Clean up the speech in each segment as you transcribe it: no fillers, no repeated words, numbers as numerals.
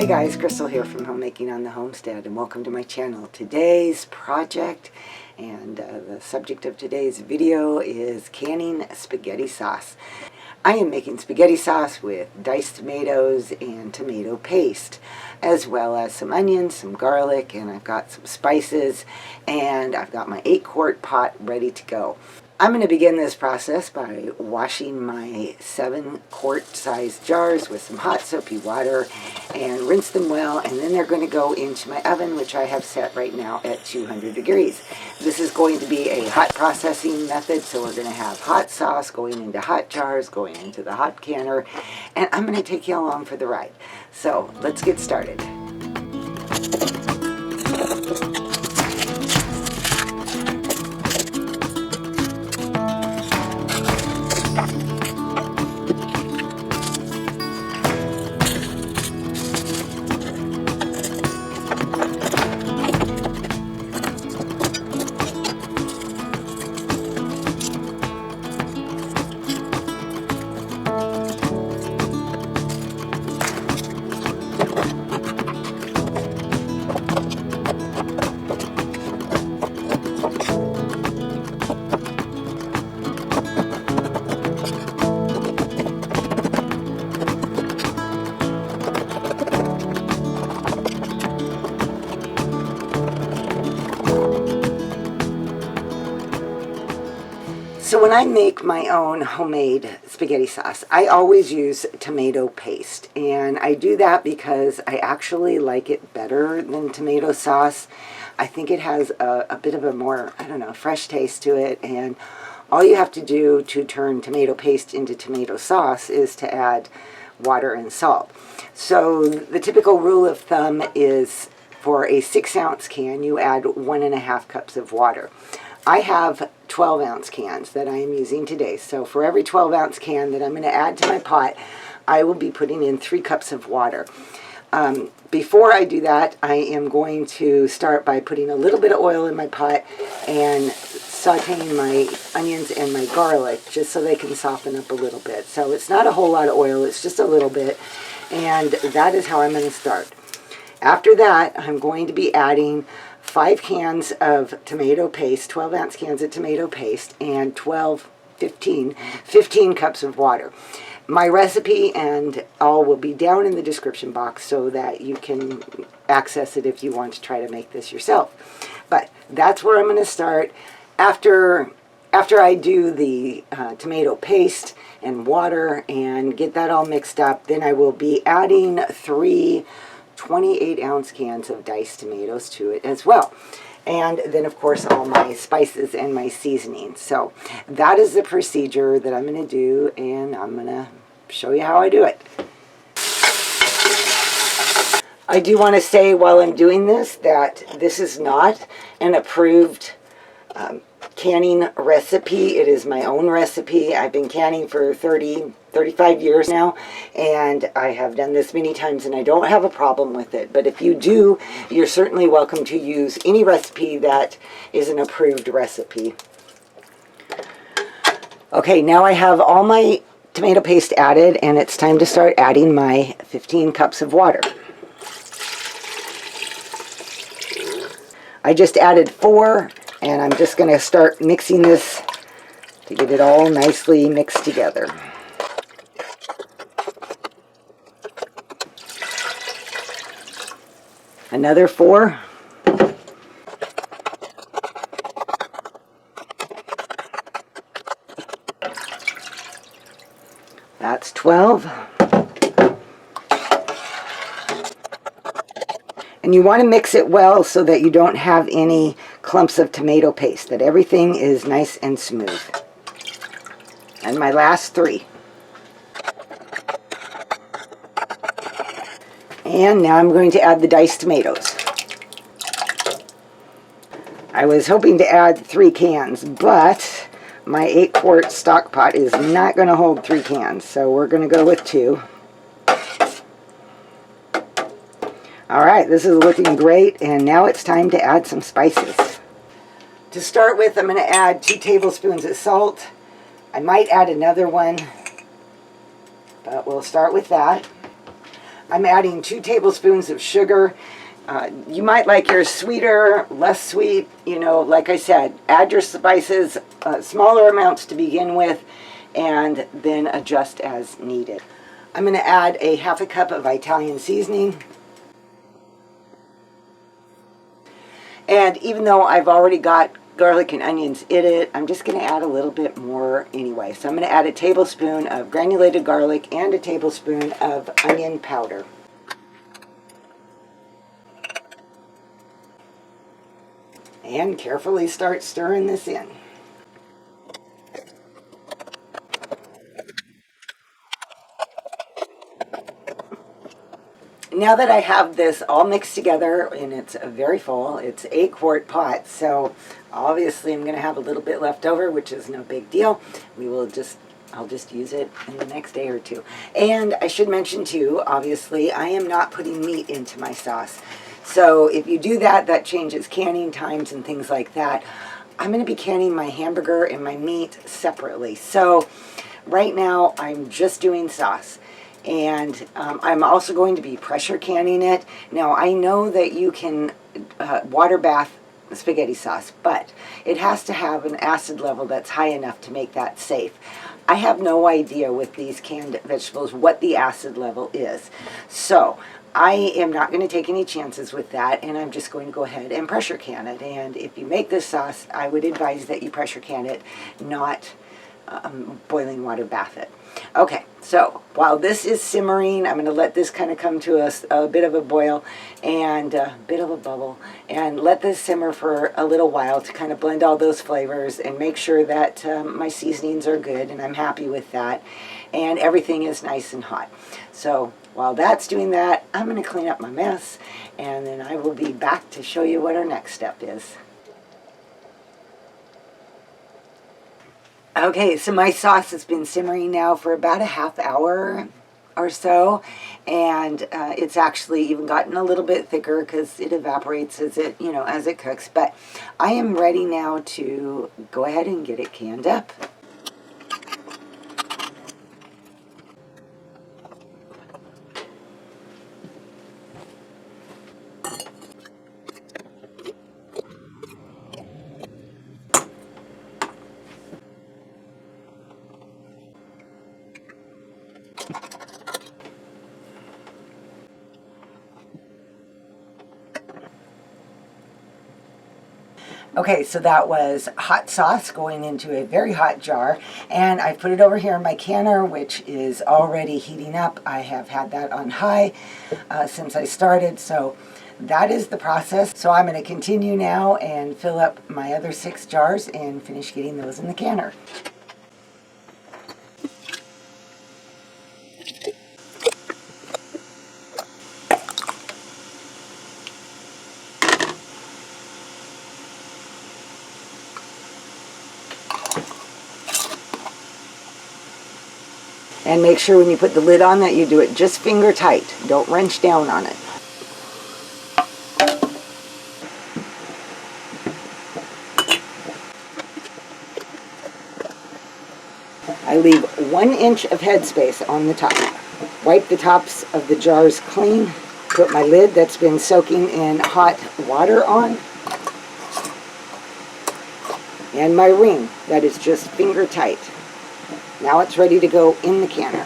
Hi guys, Crystal here from Homemaking on the Homestead, and welcome to my channel. Today's project and the subject of today's video is canning spaghetti sauce. I am making spaghetti sauce with diced tomatoes and tomato paste, as well as some onions, some garlic, and I've got some spices, and I've got my 8-quart pot ready to go. I'm going to begin this process by washing my 7-quart size jars with some hot soapy water and rinse them well, and then they're going to go into my oven, which I have set right now at 200 degrees. This is going to be a hot processing method, so we're going to have hot sauce going into hot jars, going into the hot canner, and I'm going to take you along for the ride. So let's get started. So when I make my own homemade spaghetti sauce, I always use tomato paste, and I do that because I actually like it better than tomato sauce. I think it has a bit of a more, fresh taste to it, and all you have to do to turn tomato paste into tomato sauce is to add water and salt. So the typical rule of thumb is for a 6-ounce can, you add 1.5 cups of water. I have 12-ounce cans that I am using today. So for every 12-ounce can that I'm going to add to my pot, I will be putting in 3 cups of water. Before I do that, I am going to start by putting a little bit of oil in my pot and sauteing my onions and my garlic just so they can soften up a little bit. So it's not a whole lot of oil, it's just a little bit, and that is how I'm going to start. After that, I'm going to be adding 5 cans of tomato paste, 12-ounce cans of tomato paste, and 15 cups of water. My recipe and all will be down in the description box so that you can access it if you want to try to make this yourself. But that's where I'm going to start. After I do the tomato paste and water and get that all mixed up, then I will be adding 3 28-ounce cans of diced tomatoes to it as well. And then, of course, all my spices and my seasonings. So that is the procedure that I'm going to do, and I'm going to show you how I do it. I do want to say while I'm doing this that this is not an approved canning recipe. It is my own recipe. I've been canning for 35 years now, and I have done this many times, and I don't have a problem with it. But if you do, you're certainly welcome to use any recipe that is an approved recipe. Okay, now I have all my tomato paste added, and it's time to start adding my 15 cups of water. I just added 4, and I'm just going to start mixing this to get it all nicely mixed together. Another 4. That's 12. And you want to mix it well so that you don't have any clumps of tomato paste, that everything is nice and smooth. And my last 3. And now I'm going to add the diced tomatoes. I was hoping to add 3 cans, but my 8-quart stock pot is not going to hold 3 cans, so we're going to go with 2. Alright, this is looking great, and now it's time to add some spices. To start with, I'm going to add 2 tablespoons of salt. I might add another one, but we'll start with that. I'm adding 2 tablespoons of sugar. You might like yours sweeter, less sweet. You know, like I said, add your spices, smaller amounts to begin with, and then adjust as needed. I'm going to add a 1/2 cup of Italian seasoning. And even though I've already got garlic and onions in it, I'm just going to add a little bit more anyway. So I'm going to add a tablespoon of granulated garlic and a tablespoon of onion powder. And carefully start stirring this in. Now that I have this all mixed together, and it's very full, it's a quart pot, so obviously I'm going to have a little bit left over, which is no big deal. I'll just use it in the next day or two. And I should mention too, obviously, I am not putting meat into my sauce. So if you do that, that changes canning times and things like that. I'm going to be canning my hamburger and my meat separately. So right now I'm just doing sauce. And I'm also going to be pressure canning it. Now I know that you can water bath spaghetti sauce, but it has to have an acid level that's high enough to make that safe. I have no idea with these canned vegetables what the acid level is. So I am not going to take any chances with that, and I'm just going to go ahead and pressure can it. And if you make this sauce, I would advise that you pressure can it, not boiling water bath it. Okay, so while this is simmering, I'm going to let this kind of come to a bit of a boil and a bit of a bubble, and let this simmer for a little while to kind of blend all those flavors and make sure that my seasonings are good, and I'm happy with that, and everything is nice and hot. So while that's doing that, I'm going to clean up my mess, and then I will be back to show you what our next step is. Okay, so my sauce has been simmering now for about a half hour or so, and it's actually even gotten a little bit thicker because it evaporates as it cooks. But I am ready now to go ahead and get it canned up. Okay, so that was hot sauce going into a very hot jar, and I put it over here in my canner, which is already heating up. I have had that on high since I started, so that is the process. So I'm going to continue now and fill up my other 6 jars and finish getting those in the canner. And make sure when you put the lid on that you do it just finger tight. Don't wrench down on it. I leave 1 inch of headspace on the top. Wipe the tops of the jars clean. Put my lid that's been soaking in hot water on. And my ring that is just finger tight. Now it's ready to go in the canner.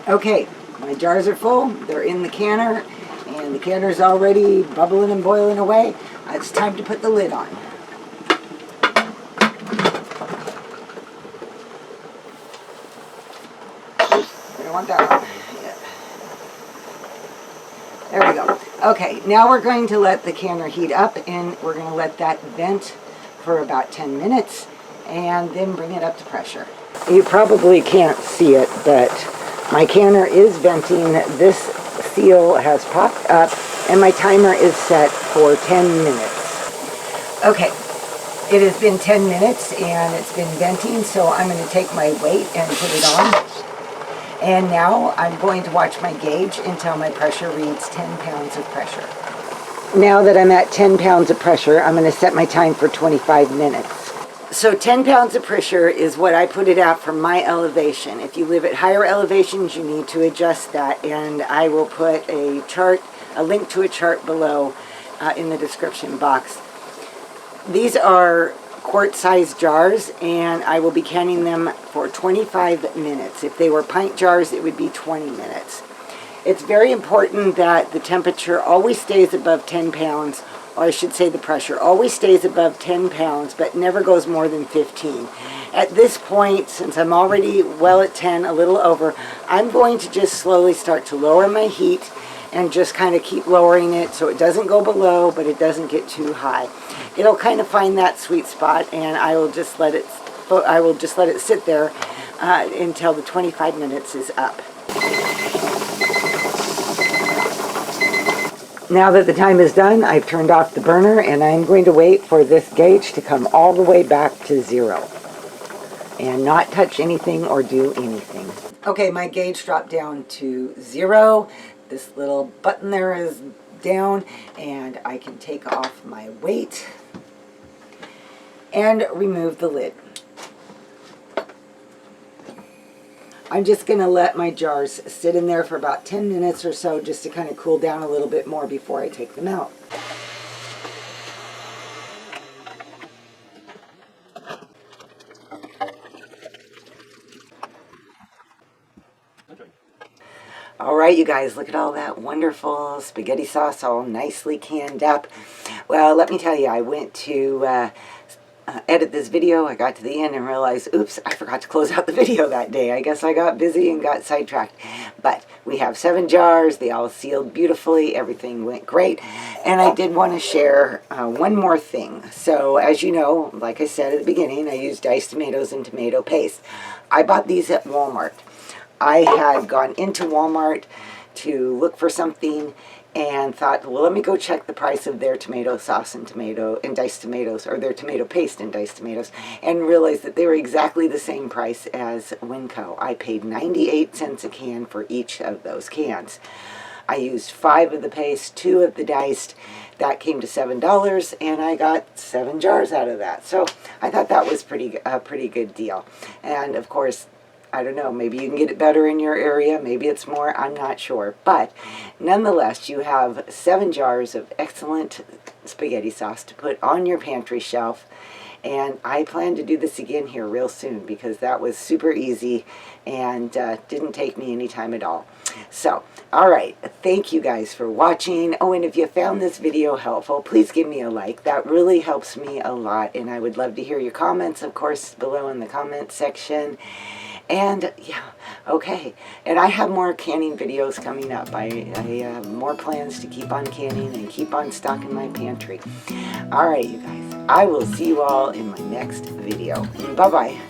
Okay, my jars are full. They're in the canner, and the canner's already bubbling and boiling away. It's time to put the lid on. I don't want that one. Yeah. There we go. Okay, now we're going to let the canner heat up, and we're going to let that vent for about 10 minutes, and then bring it up to pressure. You probably can't see it, but my canner is venting. This seal has popped up, and my timer is set for 10 minutes. Okay, it has been 10 minutes, and it's been venting, so I'm going to take my weight and put it on. And now I'm going to watch my gauge until my pressure reads 10 pounds of pressure. Now that I'm at 10 pounds of pressure, I'm going to set my time for 25 minutes. So 10 pounds of pressure is what I put it at for my elevation. If you live at higher elevations, you need to adjust that, and I will put a chart, a link to a chart below in the description box. These are quart-sized jars, and I will be canning them for 25 minutes. If they were pint jars, it would be 20 minutes. It's very important that the temperature always stays above 10 pounds, or I should say the pressure always stays above 10 pounds, but never goes more than 15. At this point, since I'm already well at 10, a little over, I'm going to just slowly start to lower my heat and just kind of keep lowering it so it doesn't go below, but it doesn't get too high. It'll kind of find that sweet spot, and I will just let it sit there until the 25 minutes is up. Now that the time is done, I've turned off the burner, and I'm going to wait for this gauge to come all the way back to 0 and not touch anything or do anything. Okay, my gauge dropped down to 0. This little button there is down, and I can take off my weight and remove the lid. I'm just going to let my jars sit in there for about 10 minutes or so, just to kind of cool down a little bit more before I take them out. All right, you guys, look at all that wonderful spaghetti sauce all nicely canned up. Well, let me tell you, I went to edit this video. I got to the end and realized, oops, I forgot to close out the video that day. I guess I got busy and got sidetracked. But we have 7 jars. They all sealed beautifully. Everything went great. And I did want to share one more thing. So as you know, like I said at the beginning, I used diced tomatoes and tomato paste. I bought these at Walmart. I had gone into Walmart to look for something and thought, well, let me go check the price of their tomato sauce and diced tomatoes, or their tomato paste and diced tomatoes, and realized that they were exactly the same price as Winco. I paid 98 cents a can for each of those cans. I used 5 of the paste, 2 of the diced. That came to $7, and I got 7 jars out of that. So I thought that was a pretty good deal. And of course, I don't know, maybe you can get it better in your area, maybe it's more, I'm not sure. But nonetheless, you have 7 jars of excellent spaghetti sauce to put on your pantry shelf. And I plan to do this again here real soon, because that was super easy and didn't take me any time at all. So, all right, thank you guys for watching. Oh, and if you found this video helpful, please give me a like. That really helps me a lot, and I would love to hear your comments, of course, below in the comment section. And yeah, okay. And I have more canning videos coming up. I have more plans to keep on canning and keep on stocking my pantry. All right, you guys. I will see you all in my next video. Bye-bye.